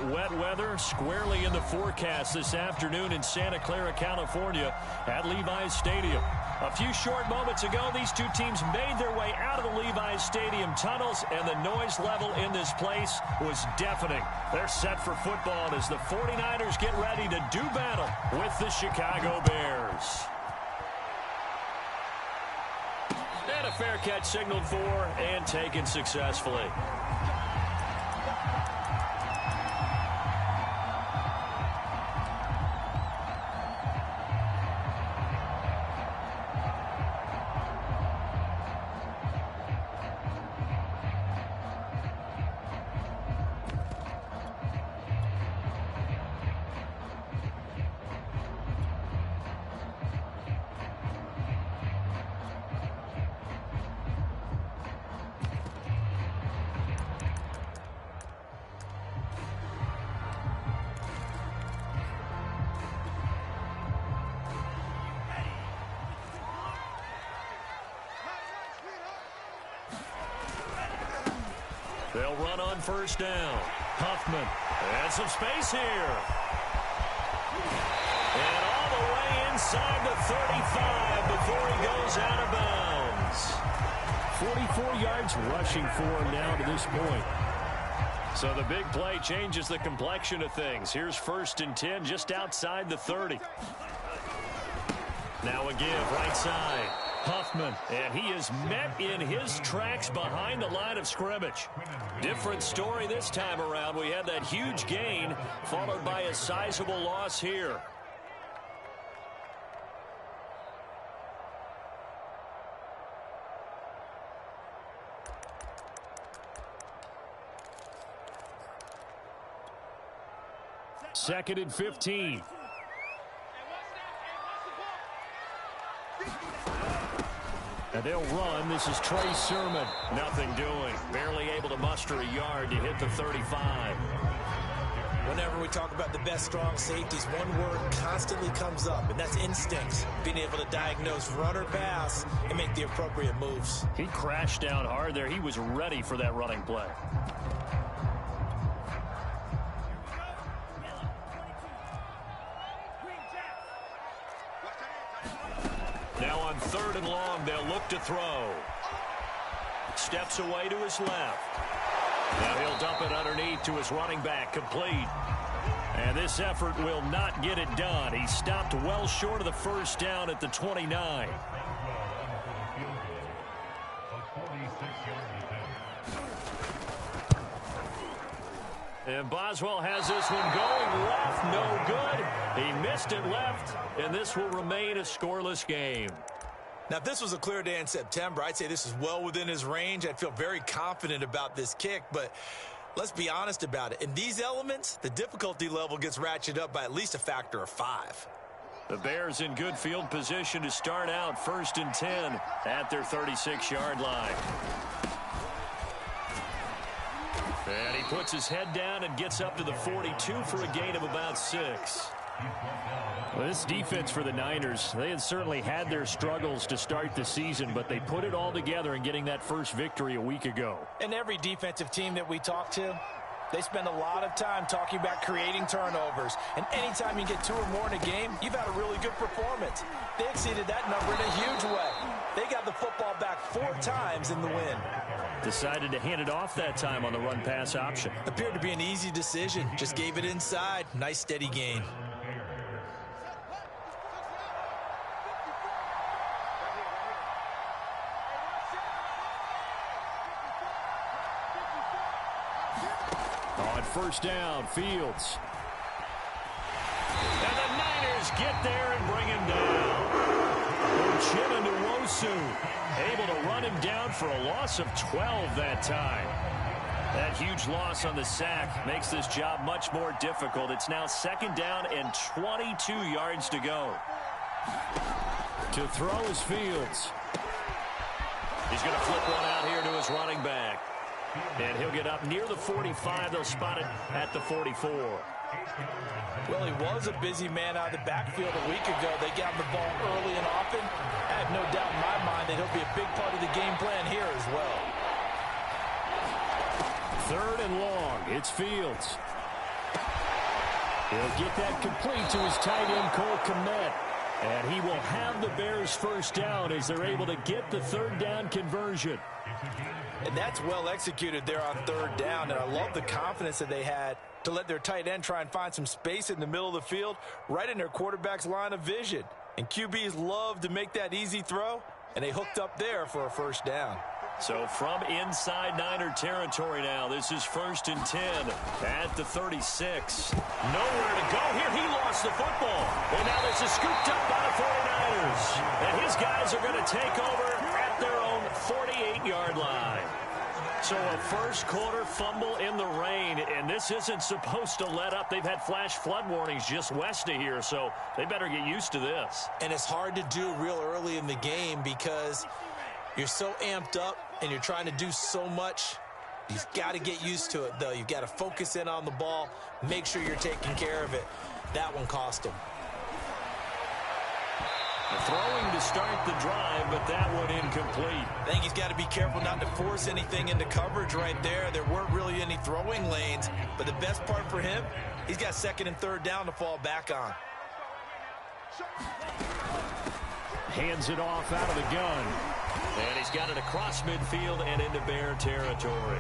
Wet weather squarely in the forecast this afternoon in Santa Clara, California at Levi's Stadium. A few short moments ago, these two teams made their way out of the Levi's Stadium tunnels, and the noise level in this place was deafening. They're set for football as the 49ers get ready to do battle with the Chicago Bears. And a fair catch signaled for and taken successfully. They'll run on first down. Huffman. And some space here. And all the way inside the 35 before he goes out of bounds. 44 yards rushing for him now to this point. So the big play changes the complexion of things. Here's 1st and 10 just outside the 30. Now a give right side. Huffman, and he is met in his tracks behind the line of scrimmage. Different story this time around. We had that huge gain followed by a sizable loss here. Second and 15. And they'll run. This is Trey Sermon. Nothing doing. Barely able to muster a yard to hit the 35. Whenever we talk about the best strong safeties, one word constantly comes up, and that's instinct. Being able to diagnose run or pass and make the appropriate moves. He crashed down hard there. He was ready for that running play. Now on 3rd and long, they'll look to throw. Steps away to his left. Now he'll dump it underneath to his running back, complete. And this effort will not get it done. He stopped well short of the first down at the 29. And Boswell has this one going left, no good. He missed it left, and this will remain a scoreless game. Now, if this was a clear day in September, I'd say this is well within his range. I'd feel very confident about this kick, but let's be honest about it. In these elements, the difficulty level gets ratcheted up by at least a factor of 5. The Bears in good field position to start out 1st and 10 at their 36-yard line. And he puts his head down and gets up to the 42 for a gain of about 6. Well, this defense for the Niners, they had certainly had their struggles to start the season, but they put it all together in getting that first victory a week ago. And every defensive team that we talk to, they spend a lot of time talking about creating turnovers. And anytime you get 2 or more in a game, you've had a really good performance. They exceeded that number in a huge way. They got the football back 4 times in the win. Decided to hand it off that time on the run-pass option. Appeared to be an easy decision. Just gave it inside. Nice steady gain. On first down, Fields. And the Niners get there and bring him down. Uchenna able to run him down for a loss of 12 that time. That huge loss on the sack makes this job much more difficult. It's now 2nd down and 22 yards to go. To throw is Fields. He's going to flip one out here to his running back. And he'll get up near the 45. They'll spot it at the 44. Well, he was a busy man out of the backfield a week ago. They got him the ball early and often. I have no doubt in my mind that he'll be a big part of the game plan here as well. 3rd and long. It's Fields. He'll get that complete to his tight end, Cole Kmet. And he will have the Bears first down as they're able to get the third down conversion. And that's well executed there on third down. And I love the confidence that they had to let their tight end try and find some space in the middle of the field, right in their quarterback's line of vision. And QBs love to make that easy throw, and they hooked up there for a first down. So from inside Niner territory now, this is 1st and 10 at the 36. Nowhere to go here. He lost the football. And now this is scooped up by the 49ers. And his guys are going to take over at their own 48-yard line. So a first quarter fumble in the rain, and this isn't supposed to let up. They've had flash flood warnings just west of here, so they better get used to this. And it's hard to do real early in the game because you're so amped up and you're trying to do so much. You've got to get used to it, though. You've got to focus in on the ball, make sure you're taking care of it. That one cost them. Throwing to start the drive, but that one incomplete. I think he's got to be careful not to force anything into coverage right there. There weren't really any throwing lanes, but the best part for him, he's got 2nd and 3rd down to fall back on. Hands it off out of the gun. And he's got it across midfield and into Bear territory.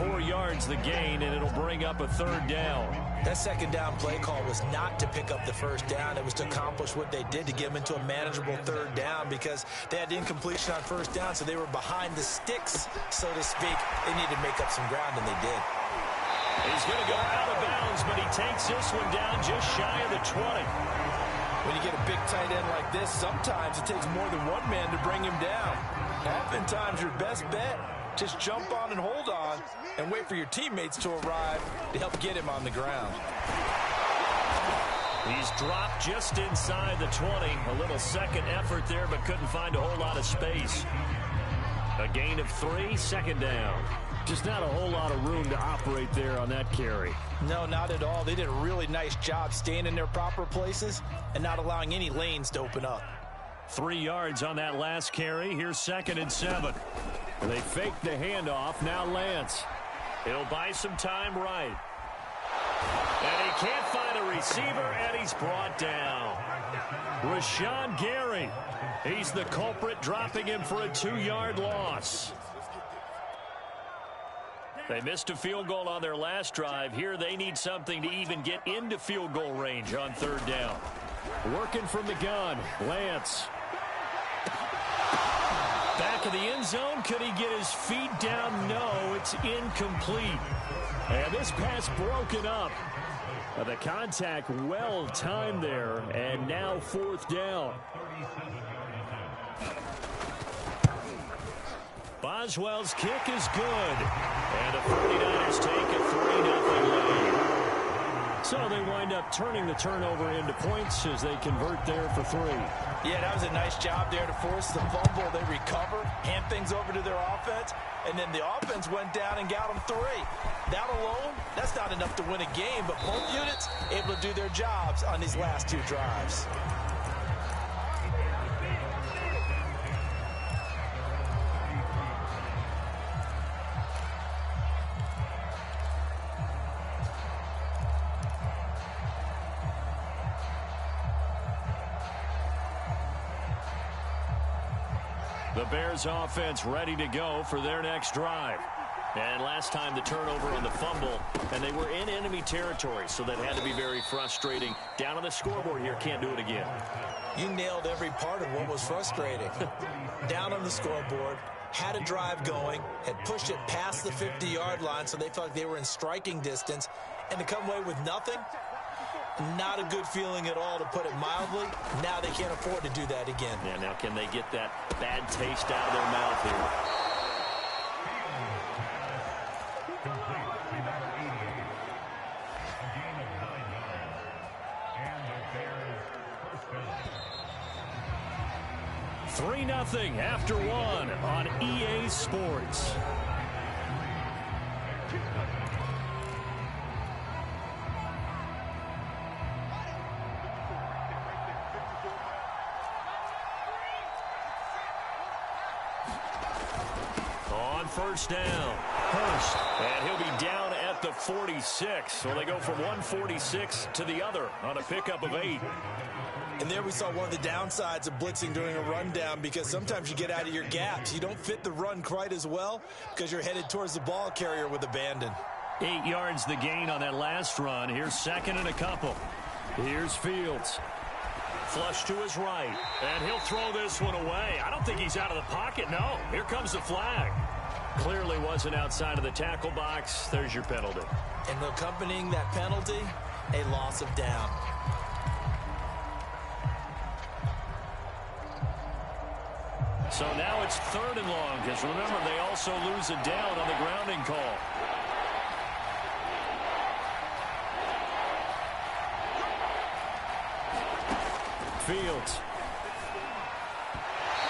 4 yards the gain, and it'll bring up a 3rd down. That 2nd down play call was not to pick up the 1st down. It was to accomplish what they did, to get them into a manageable 3rd down, because they had incompletion on 1st down, so they were behind the sticks, so to speak. They needed to make up some ground, and they did. He's going to go out of bounds, but he takes this one down just shy of the 20. When you get a big tight end like this, sometimes it takes more than one man to bring him down. Oftentimes, your best bet, just jump on and hold on and wait for your teammates to arrive to help get him on the ground. He's dropped just inside the 20. A little second effort there, but couldn't find a whole lot of space. A gain of 3, 2nd down. Just not a whole lot of room to operate there on that carry. No, not at all. They did a really nice job staying in their proper places and not allowing any lanes to open up. 3 yards on that last carry. Here's 2nd and 7. And they fake the handoff. Now Lance. He'll buy some time right. And he can't find a receiver, and he's brought down. Rashawn Gary. He's the culprit, dropping him for a 2-yard loss. They missed a field goal on their last drive. Here they need something to even get into field goal range on 3rd down. Working from the gun, Lance. Back of the end zone. Could he get his feet down? No, it's incomplete. And this pass broken up. The contact well timed there, and now 4th down. Boswell's kick is good. And the 49ers take a 3-0 lead. So they wind up turning the turnover into points as they convert there for 3. Yeah, that was a nice job there to force the fumble. They recover, hand things over to their offense, and then the offense went down and got them 3. That alone, that's not enough to win a game, but both units able to do their jobs on these last 2 drives. The Bears offense ready to go for their next drive. And last time the turnover on the fumble, and they were in enemy territory, so that had to be very frustrating. Down on the scoreboard here, can't do it again. You nailed every part of what was frustrating. Down on the scoreboard, had a drive going, had pushed it past the 50-yard line, so they felt like they were in striking distance, and to come away with nothing, not a good feeling at all, to put it mildly. Now they can't afford to do that again. Yeah, now can they get that bad taste out of their mouth here? Three 3-0 after 1 on EA Sports. On 1st down, Hurst, and he'll be down at the 46. Well, they go from 146 to the other on a pickup of 8. And there we saw one of the downsides of blitzing during a rundown, because sometimes you get out of your gaps. You don't fit the run quite as well because you're headed towards the ball carrier with abandon. 8 yards the gain on that last run. Here's second and a couple. Here's Fields. Flush to his right, and he'll throw this one away. I don't think he's out of the pocket, no. Here comes the flag. Clearly wasn't outside of the tackle box. There's your penalty. And accompanying that penalty, a loss of down. So now it's 3rd and long, because remember, they also lose a down on the grounding call. Fields.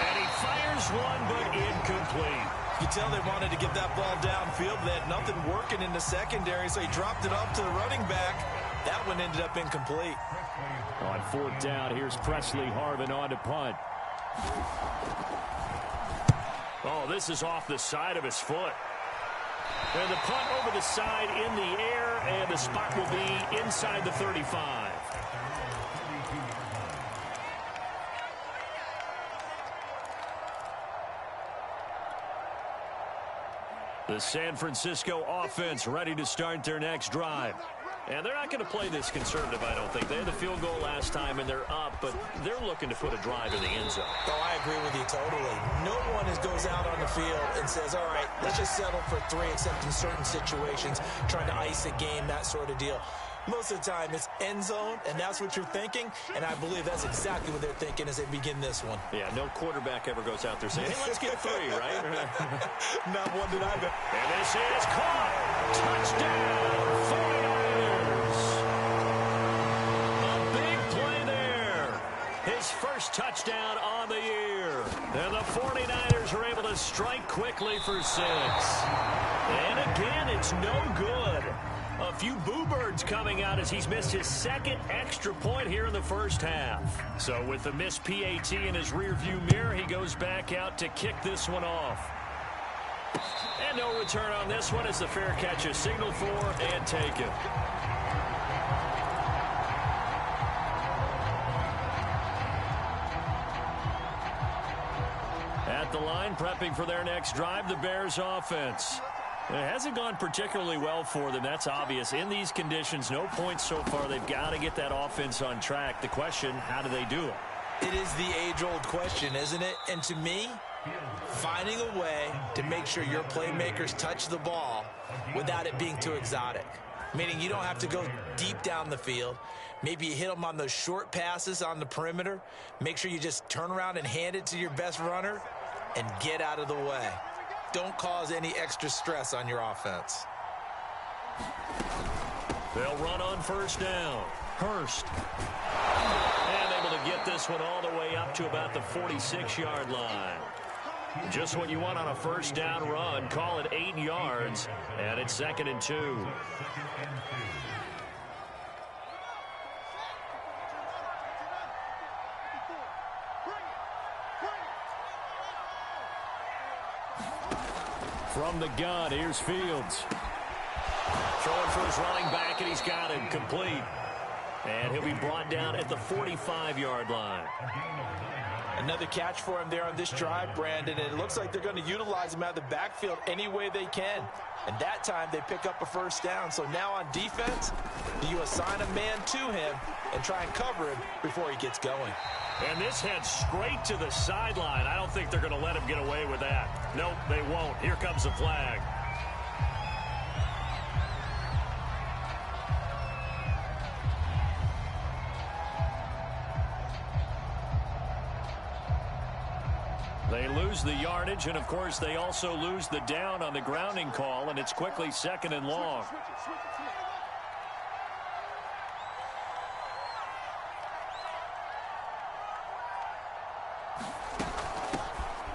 And he fires one, but incomplete. You tell they wanted to get that ball downfield. They had nothing working in the secondary, so he dropped it off to the running back. That one ended up incomplete. On 4th down, here's Presley Harvin on to punt. Oh, this is off the side of his foot. And the punt over the side in the air, and the spot will be inside the 35. The San Francisco offense ready to start their next drive. And they're not going to play this conservative, I don't think. They had the field goal last time, and they're up, but they're looking to put a drive in the end zone. Oh, I agree with you totally. No one goes out on the field and says, all right, let's just settle for 3, except in certain situations, trying to ice a game, that sort of deal. Most of the time, it's end zone, and that's what you're thinking, and I believe that's exactly what they're thinking as they begin this one. Yeah, no quarterback ever goes out there saying, hey, let's get 3, right? Not one that I've ever. And this is caught. Touchdown, 49ers. A big play there. His first touchdown on the year. And the 49ers are able to strike quickly for 6. And again, it's no good. A few boo birds coming out as he's missed his 2nd extra point here in the first half. So with the missed PAT in his rearview mirror, he goes back out to kick this one off. And no return on this one as the fair catch is signaled for and taken. At the line, prepping for their next drive, the Bears offense. It hasn't gone particularly well for them. That's obvious. In these conditions, no points so far. They've got to get that offense on track. The question, how do they do it? It is the age-old question, isn't it? And to me, finding a way to make sure your playmakers touch the ball without it being too exotic. Meaning you don't have to go deep down the field. Maybe you hit them on those short passes on the perimeter. Make sure you just turn around and hand it to your best runner and get out of the way. Don't cause any extra stress on your offense. They'll run on 1st down. Hurst. And able to get this one all the way up to about the 46-yard line. Just what you want on a 1st down run. Call it 8 yards, and it's 2nd and 2. From the gun, here's Fields. Throwing for his running back, and he's got it complete. And he'll be brought down at the 45-yard line. Another catch for him there on this drive, Brandon. And it looks like they're going to utilize him out of the backfield any way they can. And that time they pick up a 1st down. So now on defense, do you assign a man to him and try and cover him before he gets going? And this heads straight to the sideline. I don't think they're going to let him get away with that. Nope, they won't. Here comes the flag. They lose the yardage, and of course they also lose the down on the grounding call, and it's quickly 2nd and long.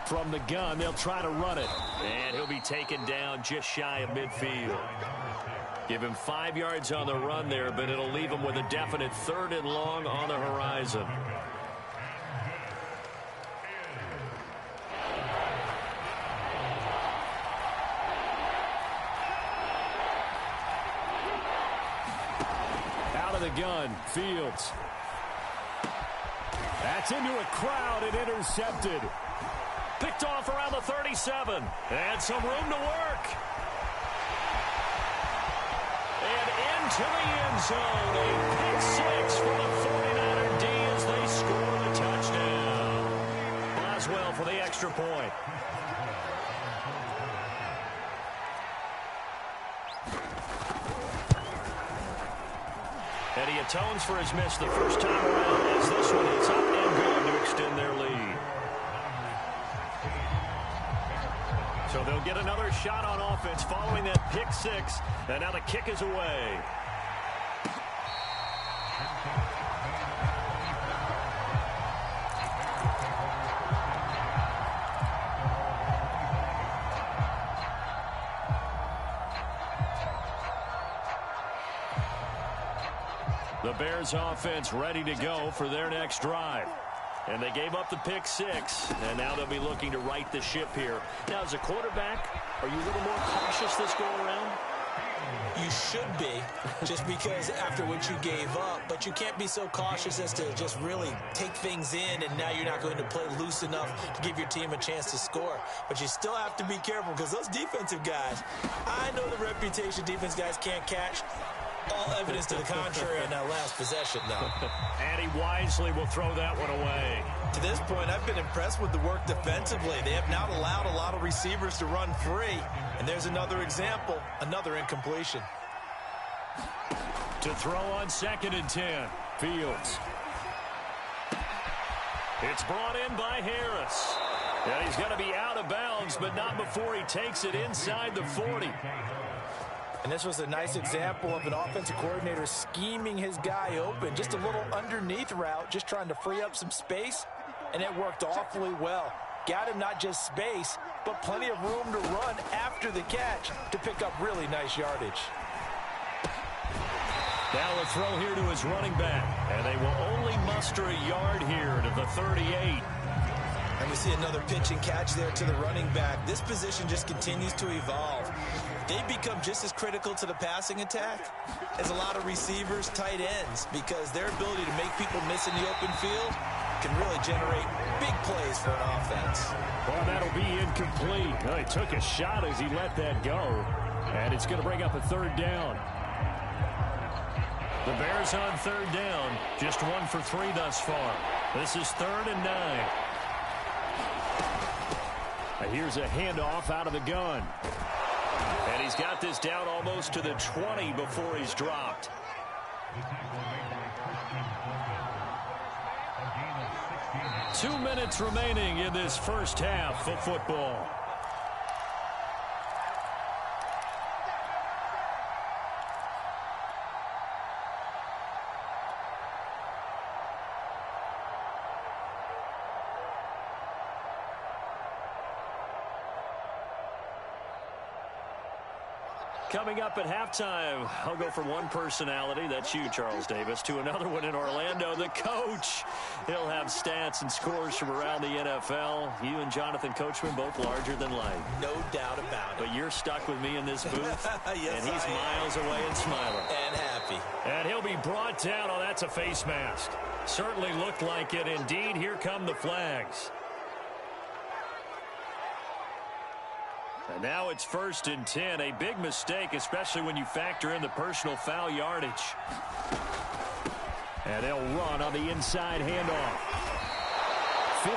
From the gun, they'll try to run it. And he'll be taken down just shy of midfield. Give him 5 yards on the run there, but it'll leave him with a definite 3rd and long on the horizon. of the gun. Fields. That's into a crowd and intercepted. Picked off around the 37. And some room to work. And into the end zone. A pick six for the 49er D as they score the touchdown. Boswell for the extra point. And he atones for his miss the first time around as this one is up and good to extend their lead. So they'll get another shot on offense following that pick six. And now the kick is away. The Bears offense ready to go for their next drive. And they gave up the pick six, and now they'll be looking to right the ship here. Now, as a quarterback, are you a little more cautious this go-around? You should be, just because after what you gave up, but you can't be so cautious as to just really take things in, and now you're not going to play loose enough to give your team a chance to score. But you still have to be careful because those defensive guys, I know the reputation defense guys can't catch. All evidence to the contrary in that last possession, though. And he wisely will throw that one away. To this point, I've been impressed with the work defensively. They have not allowed a lot of receivers to run free. And there's another example, another incompletion. To throw on 2nd and 10. Fields. It's brought in by Harris. And he's going to be out of bounds, but not before he takes it inside the 40. And this was a nice example of an offensive coordinator scheming his guy open. Just a little underneath route, just trying to free up some space. And it worked awfully well. Got him not just space, but plenty of room to run after the catch to pick up really nice yardage. Now a throw here to his running back. And they will only muster a yard here to the 38. And we see another pitch and catch there to the running back. This position just continues to evolve. They become just as critical to the passing attack as a lot of receivers, tight ends, because their ability to make people miss in the open field can really generate big plays for an offense. Well, that'll be incomplete. Well, he took a shot as he let that go, and it's going to bring up a 3rd down. The Bears on 3rd down, just 1 for 3 thus far. This is 3rd and 9. Here's a handoff out of the gun. And he's got this down almost to the 20 before he's dropped. Two minutes remaining in this first half of football. Coming up at halftime, I'll go from one personality, that's you, Charles Davis, to another one in Orlando, the coach. He'll have stats and scores from around the NFL. You and Jonathan Coachman both larger than life. No doubt about it. But you're stuck with me in this booth, yes, and he's miles away and smiling. And happy. And he'll be brought down. Oh, that's a face mask. Certainly looked like it. Indeed, here come the flags. And now it's 1st and 10. A big mistake, especially when you factor in the personal foul yardage. And they'll run on the inside handoff.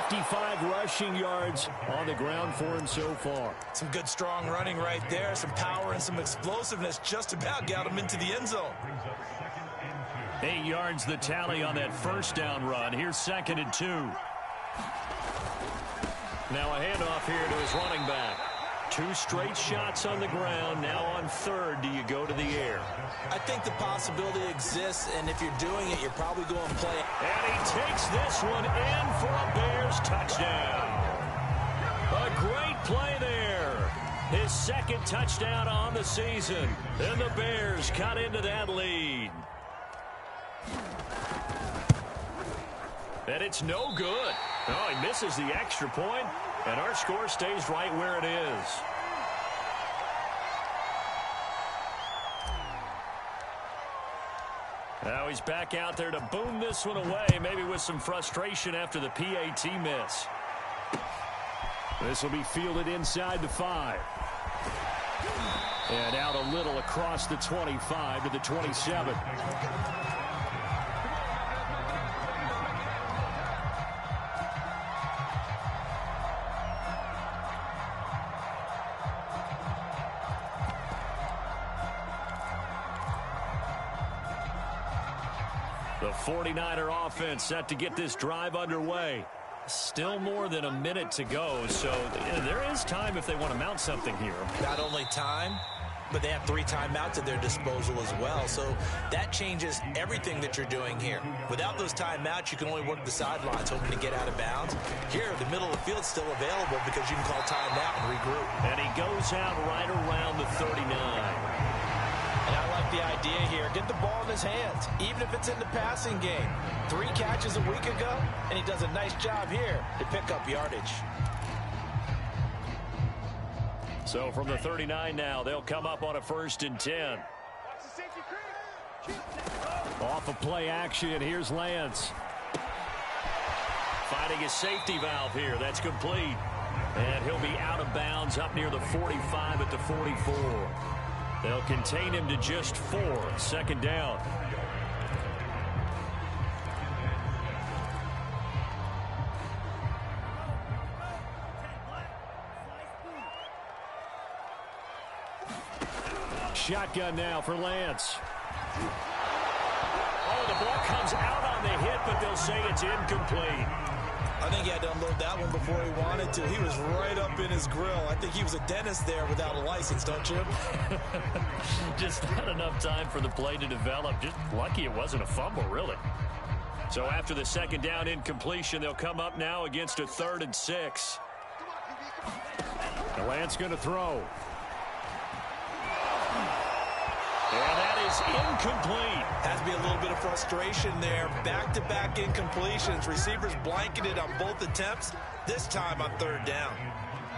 55 rushing yards on the ground for him so far. Some good, strong running right there. Some power and some explosiveness just about got him into the end zone. 8 yards the tally on that 1st down run. Here's 2nd and 2. Now a handoff here to his running back. 2 straight shots on the ground. Now on 3rd, do you go to the air? I think the possibility exists, and if you're doing it, you're probably going to play it. And he takes this one in for a Bears touchdown. A great play there. His 2nd touchdown on the season. And the Bears cut into that lead. And it's no good. Oh, he misses the extra point. And our score stays right where it is. Now he's back out there to boom this one away, maybe with some frustration after the PAT miss. This will be fielded inside the 5. And out a little across the 25 to the 27. The 49er offense set to get this drive underway. Still more than a minute to go, so there is time if they want to mount something here. Not only time, but they have 3 timeouts at their disposal as well, so that changes everything that you're doing here. Without those timeouts, you can only work the sidelines hoping to get out of bounds. Here, the middle of the field is still available because you can call timeout and regroup. And he goes out right around the 39. And I like the idea here. Get the ball in his hands, even if it's in the passing game. 3 catches a week ago, and he does a nice job here to pick up yardage. So from the 39 now, they'll come up on a 1st and 10. Off of play action, here's Lance. Finding a safety valve here. That's complete. And he'll be out of bounds up near the 45 at the 44. They'll contain him to just 4. 2nd down. Shotgun now for Lance. Oh, the ball comes out on the hit, but they'll say it's incomplete. I think he had to unload that one before he wanted to. He was right up in his grill. I think he was a dentist there without a license, don't you? Just not enough time for the play to develop. Just lucky it wasn't a fumble, really. So after the 2nd down incompletion, they'll come up now against a 3rd and 6. The Lance going to throw. And that is incomplete. Has to be a little bit of frustration there. Back-to-back incompletions. Receivers blanketed on both attempts, this time on 3rd down.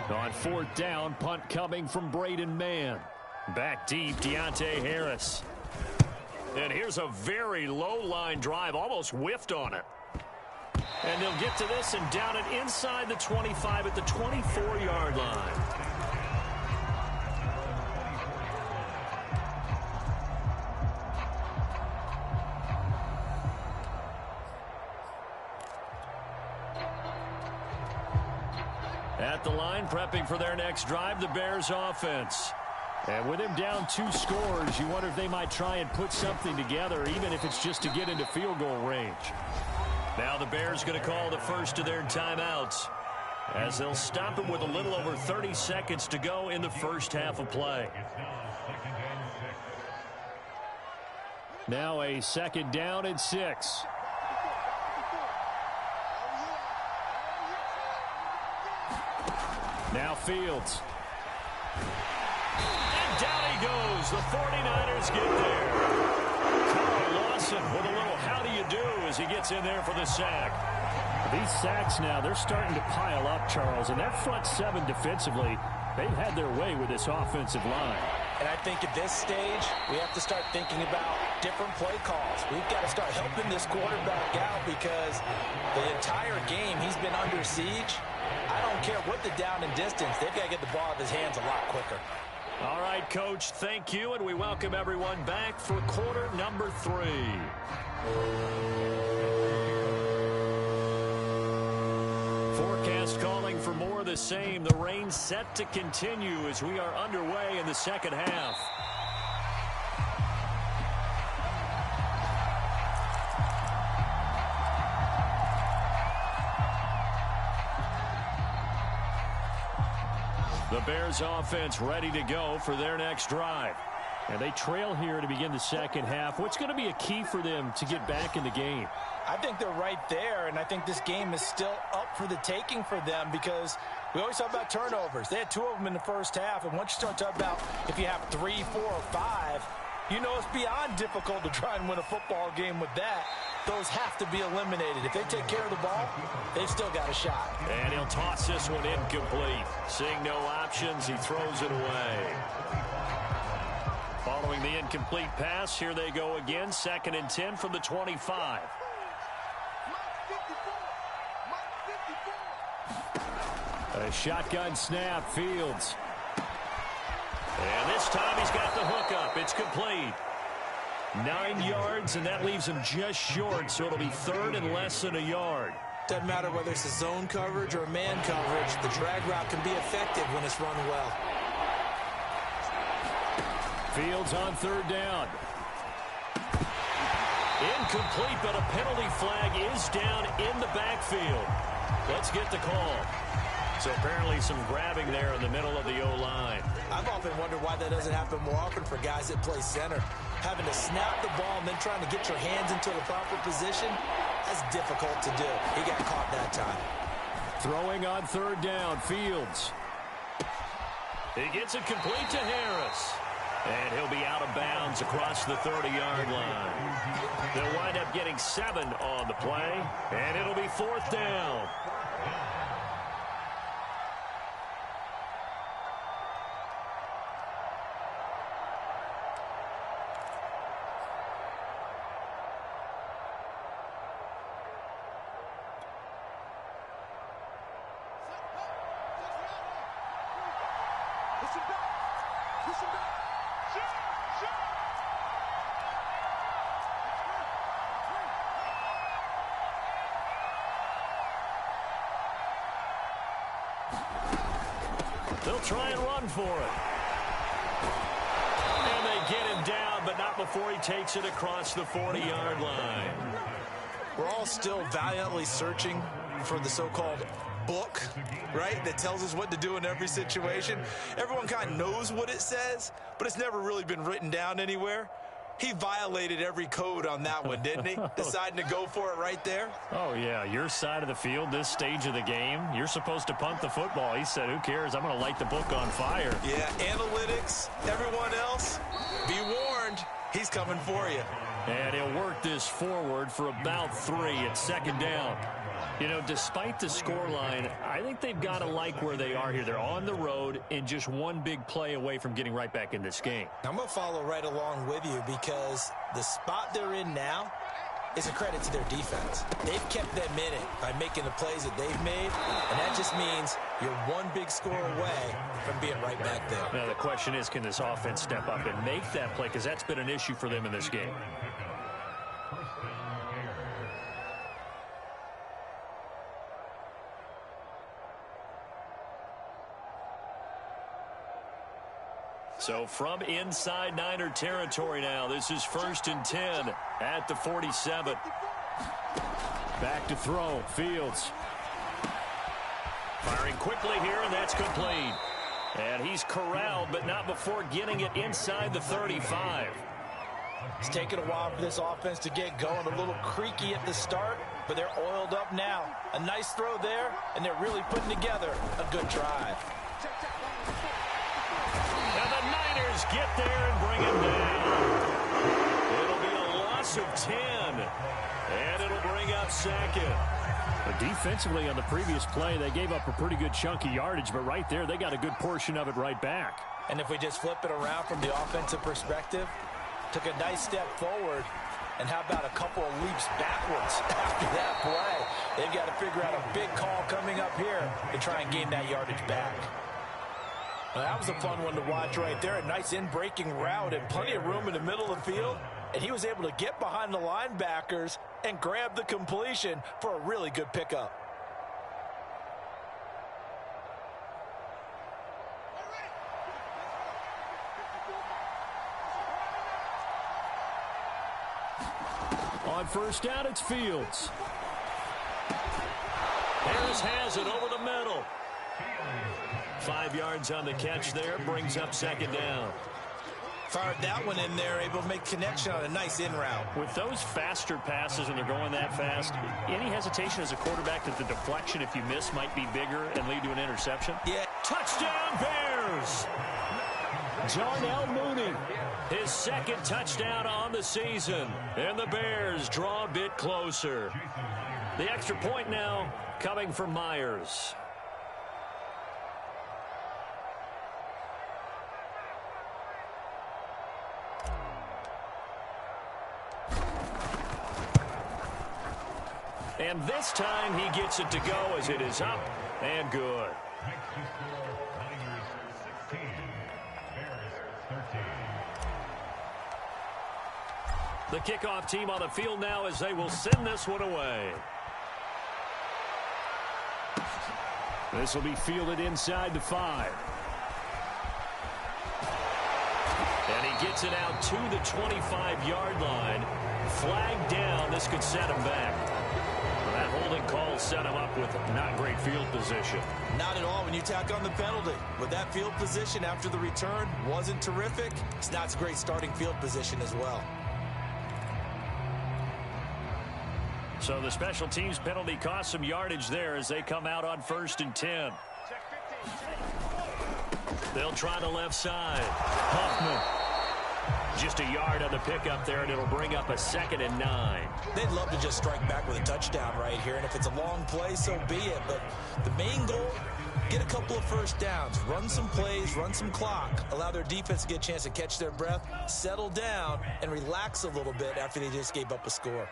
On 4th down, punt coming from Braden Mann. Back deep, Deontay Harris. And here's a very low-line drive, almost whiffed on it. And they'll get to this and down it inside the 25 at the 24-yard line. At the line, prepping for their next drive, the Bears offense. And with him down 2 scores, you wonder if they might try and put something together, even if it's just to get into field goal range. Now the Bears going to call the first of their timeouts, as they'll stop it with a little over 30 seconds to go in the first half of play. Now a 2nd down and 6. Now Fields. And down he goes. The 49ers get there. Carl Lawson with a little how do you do as he gets in there for the sack. These sacks now, they're starting to pile up, Charles. And that front 7 defensively, they've had their way with this offensive line. And I think at this stage, we have to start thinking about different play calls. We've got to start helping this quarterback out because the entire game he's been under siege. I don't care what the down and distance. They've got to get the ball out of his hands a lot quicker. All right, Coach, thank you, and we welcome everyone back for quarter number 3. Forecast calling for more of the same. The rain set to continue as we are underway in the 2nd half. The Bears offense ready to go for their next drive. And they trail here to begin the 2nd half. What's going to be a key for them to get back in the game? I think they're right there, and I think this game is still up for the taking for them because we always talk about turnovers. They had 2 of them in the first half, and once you start talking about if you have 3, 4, or 5, you know it's beyond difficult to try and win a football game with that. Those have to be eliminated. If they take care of the ball, they've still got a shot. And he'll toss this one incomplete. Seeing no options, he throws it away. Following the incomplete pass, here they go again. 2nd and 10 from the 25. A shotgun snap, Fields. And this time he's got the hook up. It's complete. 9 yards, and that leaves him just short, so it'll be 3rd and less than a yard. Doesn't matter whether it's a zone coverage or man coverage. The drag route can be effective when it's run well. Fields on 3rd down. Incomplete, but a penalty flag is down in the backfield. Let's get the call. So apparently some grabbing there in the middle of the O-line. I've often wondered why that doesn't happen more often for guys that play center. Having to snap the ball and then trying to get your hands into the proper position, that's difficult to do. He got caught that time. Throwing on 3rd down, Fields. He gets it complete to Harris. And he'll be out of bounds across the 30-yard line. They'll wind up getting 7 on the play, and it'll be 4th down. They'll try and run for it. And they get him down, but not before he takes it across the 40-yard line. We're all still valiantly searching for the so-called book, right, that tells us what to do in every situation. Everyone kind of knows what it says, but it's never really been written down anywhere. He violated every code on that one, didn't he? Deciding to go for it right there. Oh, yeah, your side of the field, this stage of the game, you're supposed to punt the football. He said, who cares? I'm going to light the book on fire. Yeah, analytics, everyone else, be warned, he's coming for you. And he'll work this forward for about 3 at 2nd down. You know, despite the scoreline, I think they've got to like where they are here. They're on the road and just one big play away from getting right back in this game. I'm going to follow right along with you because the spot they're in now is a credit to their defense. They've kept them in it by making the plays that they've made, and that just means you're one big score away from being right back there. Now, the question is, can this offense step up and make that play? Because that's been an issue for them in this game. So from inside Niner territory now, this is 1st and 10 at the 47. Back to throw, Fields. Firing quickly here, and that's complete. And he's corralled, but not before getting it inside the 35. It's taken a while for this offense to get going. A little creaky at the start, but they're oiled up now. A nice throw there, and they're really putting together a good drive. And the Niners get there and bring him down. It'll be a loss of 10, and it'll bring up 2nd. But defensively on the previous play, they gave up a pretty good chunk of yardage, but right there, they got a good portion of it right back. And if we just flip it around from the offensive perspective, took a nice step forward, and how about a couple of leaps backwards after that play? They've got to figure out a big call coming up here to try and gain that yardage back. Well, that was a fun one to watch right there. A nice in-breaking route and plenty of room in the middle of the field. And he was able to get behind the linebackers and grab the completion for a really good pickup. On 1st down, it's Fields. Harris has it over the middle. 5 yards on the catch there, brings up 2nd down. Fired that one in there, able to make connection on a nice in route. With those faster passes and they're going that fast, any hesitation as a quarterback that the deflection, if you miss, might be bigger and lead to an interception? Yeah. Touchdown, Bears! Darnell Mooney, his 2nd touchdown on the season. And the Bears draw a bit closer. The extra point now coming from Myers. And this time he gets it to go as it is up and good. The kickoff team on the field now as they will send this one away. This will be fielded inside the 5. And he gets it out to the 25-yard line. Flag down. This could set him back. That holding call set him up with not great field position. Not at all when you tack on the penalty. But that field position after the return wasn't terrific. It's not a great starting field position as well. So the special teams penalty cost some yardage there as they come out on 1st and 10. They'll try the left side. Huffman. Just a yard on the pickup there, and it'll bring up a 2nd and 9. They'd love to just strike back with a touchdown right here, and if it's a long play, so be it. But the main goal, get a couple of first downs, run some plays, run some clock, allow their defense to get a chance to catch their breath, settle down, and relax a little bit after they just gave up a score.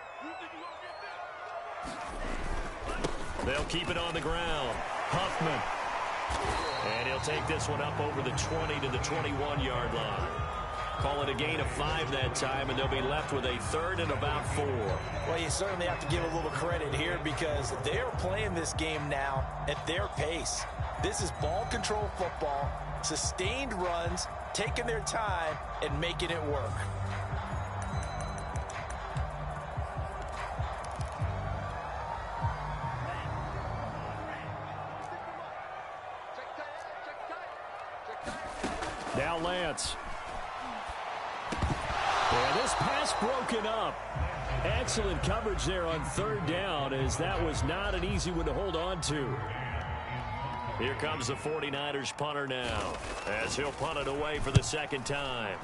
They'll keep it on the ground. Huffman. And he'll take this one up over the 20 to the 21-yard line. Call it a gain of 5 that time, and they'll be left with a 3rd and about 4. Well, you certainly have to give a little credit here because they're playing this game now at their pace. This is ball control football, sustained runs, taking their time, and making it work. Now Lance. Yeah, this pass broken up. Excellent coverage there on 3rd down as that was not an easy one to hold on to. Here comes the 49ers punter now as he'll punt it away for the 2nd time.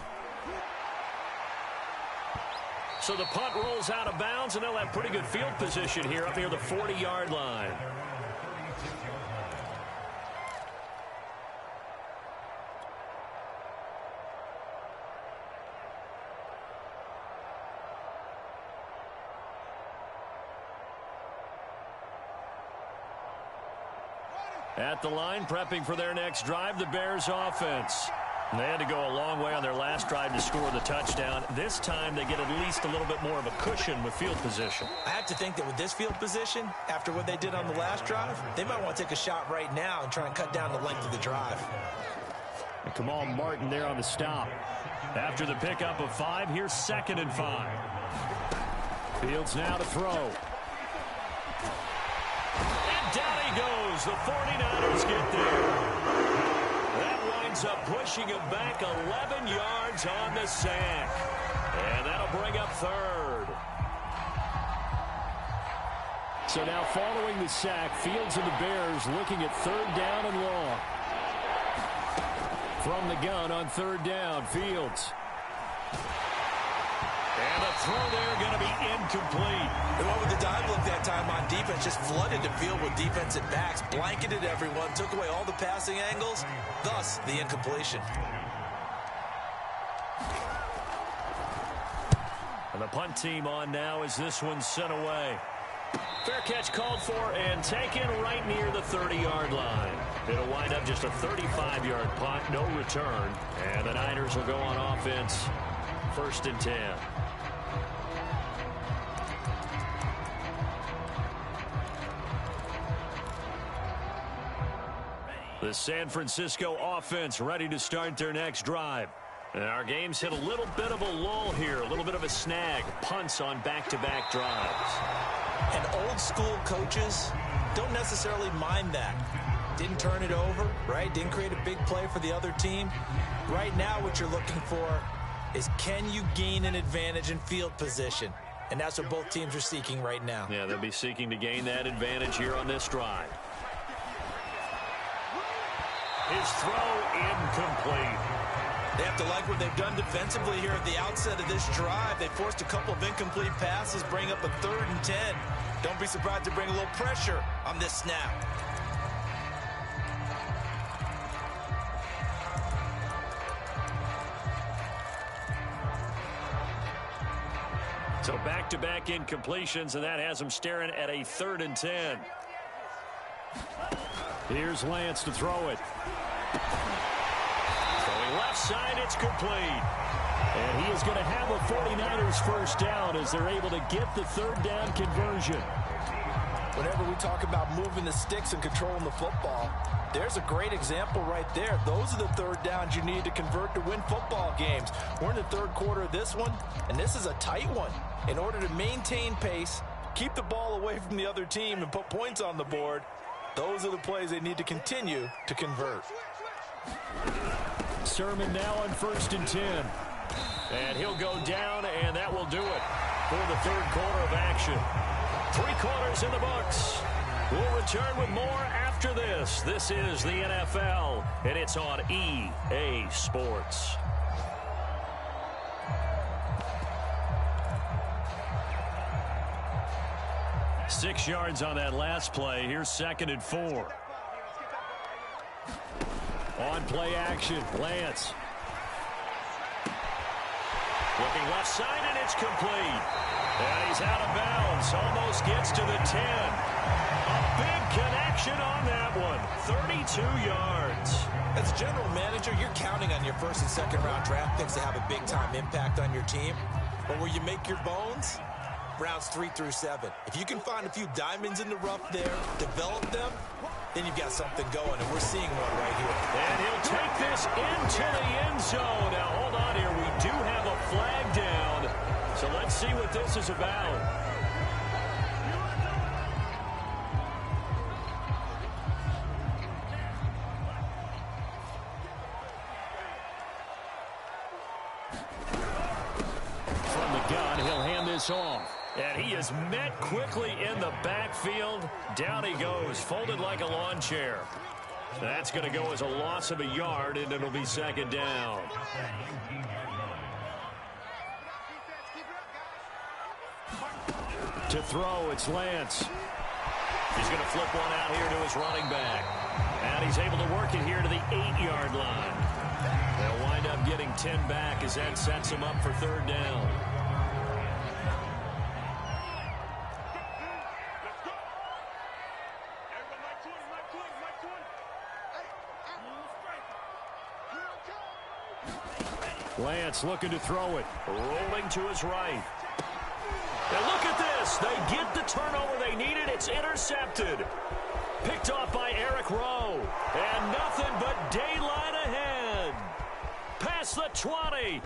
So the punt rolls out of bounds, and they'll have pretty good field position here up near the 40-yard line. At the line, prepping for their next drive, the Bears offense. They had to go a long way on their last drive to score the touchdown. This time they get at least a little bit more of a cushion with field position. I have to think that with this field position, after what they did on the last drive, they might want to take a shot right now and try and cut down the length of the drive. And Kamal Martin there on the stop. After the pickup of 5, here's 2nd and 5. Fields now to throw. Down he goes. The 49ers get there. That winds up pushing him back 11 yards on the sack. And that'll bring up 3rd. So now following the sack, Fields and the Bears looking at 3rd down and long. From the gun on 3rd down, Fields. And the throw there going to be incomplete. And what with the dive look that time on defense, just flooded the field with defensive backs, blanketed everyone, took away all the passing angles, thus the incompletion. And the punt team on now as this one's sent away. Fair catch called for and taken right near the 30-yard line. It'll wind up just a 35-yard punt, no return. And the Niners will go on offense, 1st and 10. The San Francisco offense ready to start their next drive. And our game's hit a little bit of a lull here, a little bit of a snag. Punts on back-to-back drives. And old-school coaches don't necessarily mind that. Didn't turn it over, right? Didn't create a big play for the other team. Right now what you're looking for is can you gain an advantage in field position? And that's what both teams are seeking right now. Yeah, they'll be seeking to gain that advantage here on this drive. His throw incomplete. They have to like what they've done defensively here at the outset of this drive. They forced a couple of incomplete passes, bring up a 3rd and 10. Don't be surprised to bring a little pressure on this snap. So back-to-back incompletions, and that has him staring at a 3rd and 10. Here's Lance to throw it. Throwing left side, it's complete. And he is going to have a 49ers first down as they're able to get the 3rd down conversion. Whenever we talk about moving the sticks and controlling the football, there's a great example right there. Those are the 3rd downs you need to convert to win football games. We're in the 3rd quarter of this one, and this is a tight one. In order to maintain pace, keep the ball away from the other team, and put points on the board, those are the plays they need to continue to convert. Sermon now on 1st and 10. And he'll go down, and that will do it for the 3rd quarter of action. 3 quarters in the books. We'll return with more after this. This is the NFL, and it's on EA Sports. Six yards on that last play. Here's 2nd and 4. On play action, Lance. Looking left side, and it's complete. And he's out of bounds. Almost gets to the 10. A big connection on that one. 32 yards. As a general manager, you're counting on your 1st and 2nd round draft picks to have a big-time impact on your team. But where you make your bones, rounds 3 through 7. If you can find a few diamonds in the rough there, develop them, then you've got something going, and we're seeing one right here. And he'll take this into the end zone. Now, hold on here. We do have a flag down. So let's see what this is about. From the gun, he'll hand this off. And he is met quickly in the backfield. Down he goes, folded like a lawn chair. That's going to go as a loss of a yard, and it'll be 2nd down. To throw, it's Lance. He's going to flip one out here to his running back. And he's able to work it here to the 8-yard line. They'll wind up getting 10 back as that sets him up for 3rd down. Lance looking to throw it. Rolling to his right. And look at this. They get the turnover they needed. It's intercepted. Picked off by Eric Rowe. And nothing but daylight ahead. Past the 20.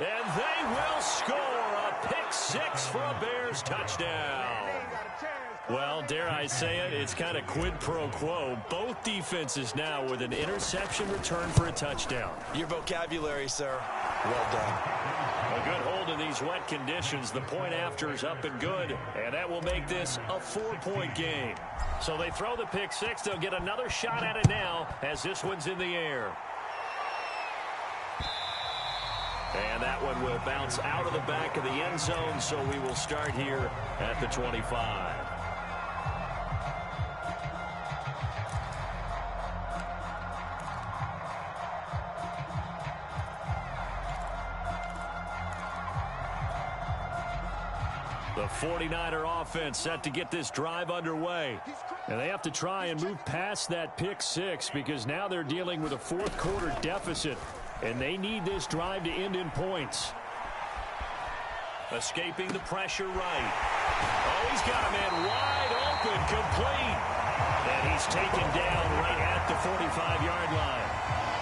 And they will score a pick 6 for a Bears touchdown. Well, dare I say it, it's kind of quid pro quo. Both defenses now with an interception return for a touchdown. Your vocabulary, sir. Well done. A good hold in these wet conditions. The point after is up and good, and that will make this a 4-point game. So they throw the pick 6. They'll get another shot at it now as this one's in the air. And that one will bounce out of the back of the end zone, so we will start here at the 25. The 49er offense set to get this drive underway. And they have to try and move past that pick 6 because now they're dealing with a 4th quarter deficit. And they need this drive to end in points. Escaping the pressure right. Oh, he's got a man wide open, complete. And he's taken down right at the 45-yard line.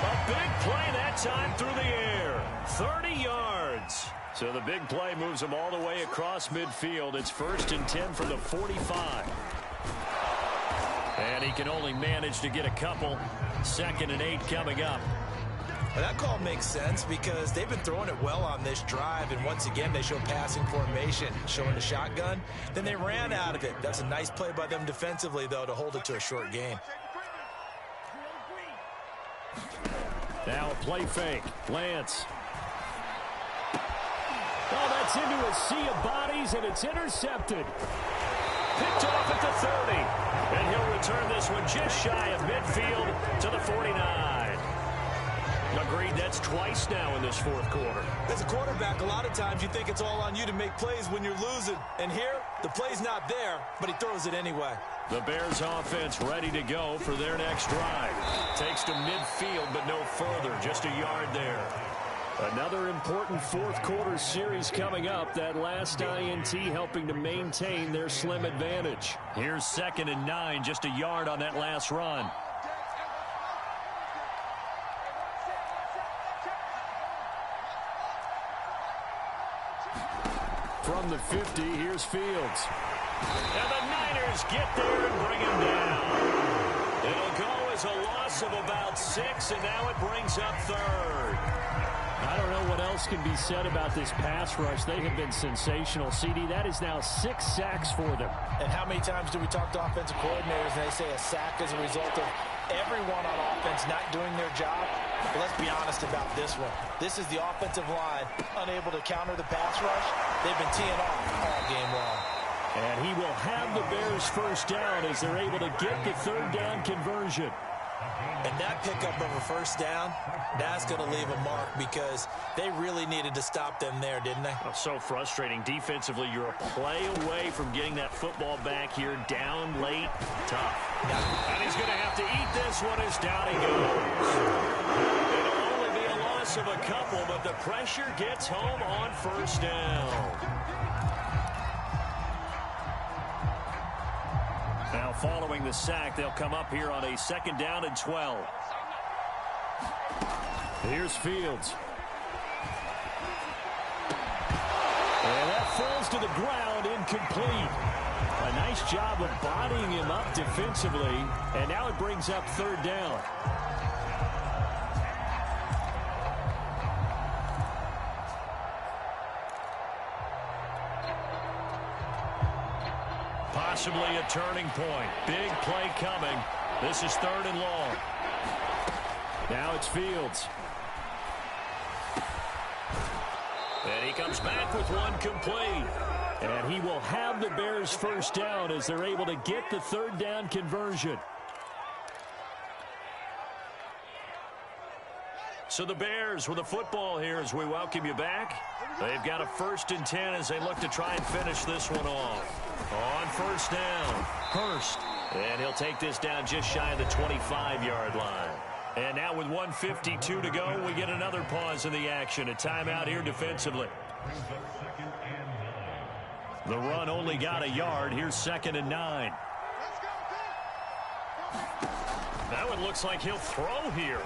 A big play that time through the air. 30 yards. So the big play moves him all the way across midfield. It's 1st and 10 from the 45. And he can only manage to get a couple. 2nd and 8 coming up. Well, that call makes sense because they've been throwing it well on this drive, and once again they show passing formation, showing the shotgun. Then they ran out of it. That's a nice play by them defensively, though, to hold it to a short gain. Now a play fake. Lance. Oh, that's into a sea of bodies, and it's intercepted. Picked off at the 30. And he'll return this one just shy of midfield to the 49. Agreed, that's twice now in this fourth quarter. As a quarterback, a lot of times you think it's all on you to make plays when you're losing. And here, the play's not there, but he throws it anyway. The Bears offense ready to go for their next drive. Takes to midfield, but no further. Just a yard there. Another important fourth quarter series coming up. That last INT helping to maintain their slim advantage. Here's 2nd and 9, just a yard on that last run. From the 50, here's Fields. And the Niners get there and bring him down. It'll go as a loss of about 6, and now it brings up 3rd. I don't know what else can be said about this pass rush. They have been sensational. CD, that is now 6 sacks for them. And how many times do we talk to offensive coordinators and they say a sack is a result of everyone on offense not doing their job? But let's be honest about this one. This is the offensive line unable to counter the pass rush. They've been teeing off all game long. And he will have the Bears first down as they're able to get the 3rd down conversion. And that pickup of a first down, that's going to leave a mark because they really needed to stop them there, didn't they? Oh, so frustrating. Defensively, you're a play away from getting that football back here. Down late, tough. Yeah. And he's going to have to eat this one as down he goes. It'll only be a loss of a couple, but the pressure gets home on first down. Now following the sack, they'll come up here on a 2nd down and 12. Here's Fields. And that falls to the ground, incomplete. A nice job of bodying him up defensively, and now it brings up 3rd down. Possibly a turning point. Big play coming. This is 3rd and long. Now it's Fields. And he comes back with one complete. And he will have the Bears first down as they're able to get the 3rd down conversion. So the Bears with the football here as we welcome you back. They've got a 1st and 10 as they look to try and finish this one off. On first down, Hurst. And he'll take this down just shy of the 25-yard line. And now with 1:52 to go, we get another pause in the action. A timeout here defensively. The run only got a yard. Here's 2nd and 9. Now it looks like he'll throw here.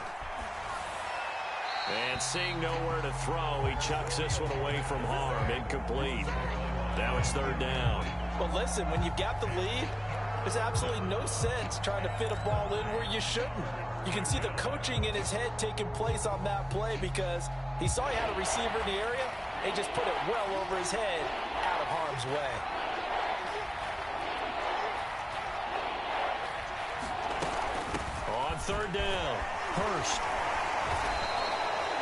And seeing nowhere to throw, he chucks this one away from harm. Incomplete. Now it's 3rd down. Well, listen, when you've got the lead, there's absolutely no sense trying to fit a ball in where you shouldn't. You can see the coaching in his head taking place on that play because he saw he had a receiver in the area. He just put it well over his head, out of harm's way. On 3rd down, Hurst.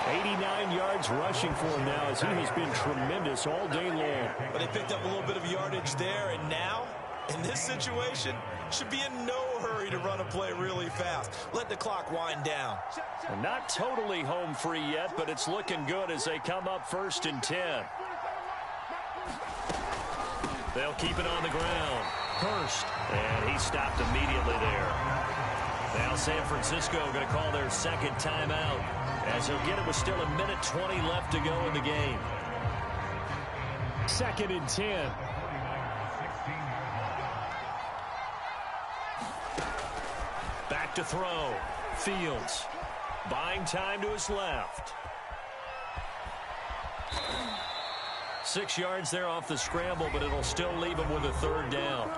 89 yards rushing for him now as he has been tremendous all day long. But they picked up a little bit of yardage there, and now, in this situation, should be in no hurry to run a play really fast. Let the clock wind down. And not totally home free yet, but it's looking good as they come up 1st and 10. They'll keep it on the ground. Hurst. And he stopped immediately there. Now San Francisco going to call their 2nd timeout as he'll get it with still 1:20 left to go in the game. 2nd and 10. Back to throw. Fields. Buying time to his left. 6 yards there off the scramble, but it'll still leave him with a 3rd down.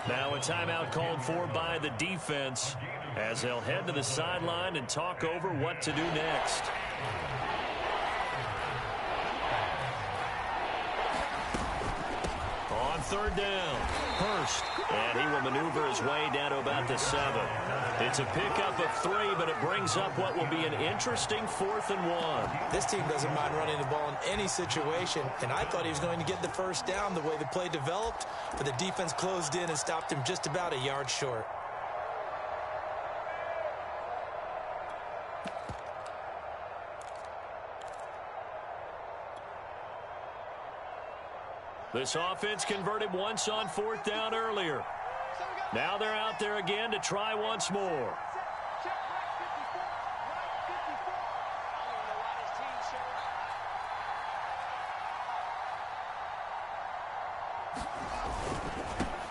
Now a timeout called for by the defense as they'll head to the sideline and talk over what to do next. On 3rd down, Hurst. And he will maneuver his way down to about the 7. It's a pickup of 3, but it brings up what will be an interesting 4th and 1. This team doesn't mind running the ball in any situation, and I thought he was going to get the first down the way the play developed, but the defense closed in and stopped him just about a yard short. This offense converted once on 4th down earlier. Now they're out there again to try once more.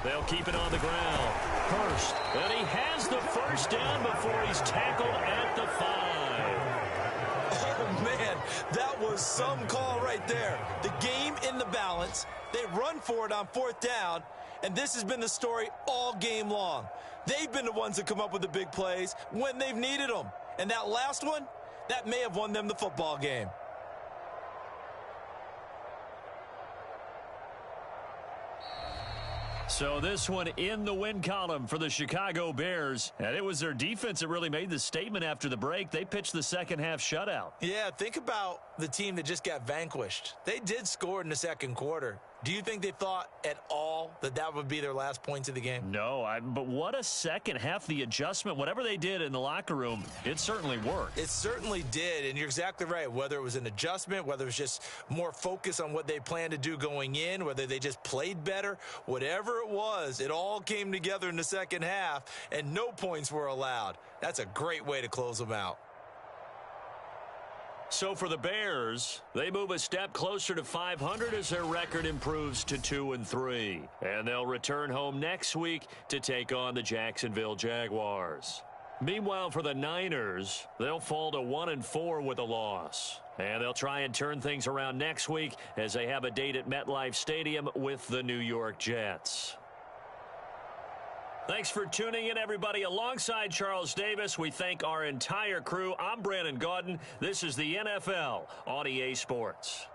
They'll keep it on the ground. Hurst, and he has the first down before he's tackled at the 5. Oh, man, that was some call right there. The game in the balance. They run for it on 4th down, and this has been the story all game long. They've been the ones that come up with the big plays when they've needed them. And that last one, that may have won them the football game. So this one in the win column for the Chicago Bears. And it was their defense that really made the statement after the break. They pitched the second half shutout. Yeah, think about the team that just got vanquished. They did score in the second quarter. Do you think they thought at all that that would be their last points of the game? No, but what a second half. The adjustment, whatever they did in the locker room, it certainly worked. It certainly did, and you're exactly right. Whether it was an adjustment, whether it was just more focus on what they planned to do going in, whether they just played better, whatever it was, it all came together in the second half, and no points were allowed. That's a great way to close them out. So for the Bears, they move a step closer to 500 as their record improves to 2-3. And they'll return home next week to take on the Jacksonville Jaguars. Meanwhile, for the Niners, they'll fall to 1-4 with a loss. And they'll try and turn things around next week as they have a date at MetLife Stadium with the New York Jets. Thanks for tuning in, everybody. Alongside Charles Davis, we thank our entire crew. I'm Brandon Gaudin. This is the NFL on EA Sports.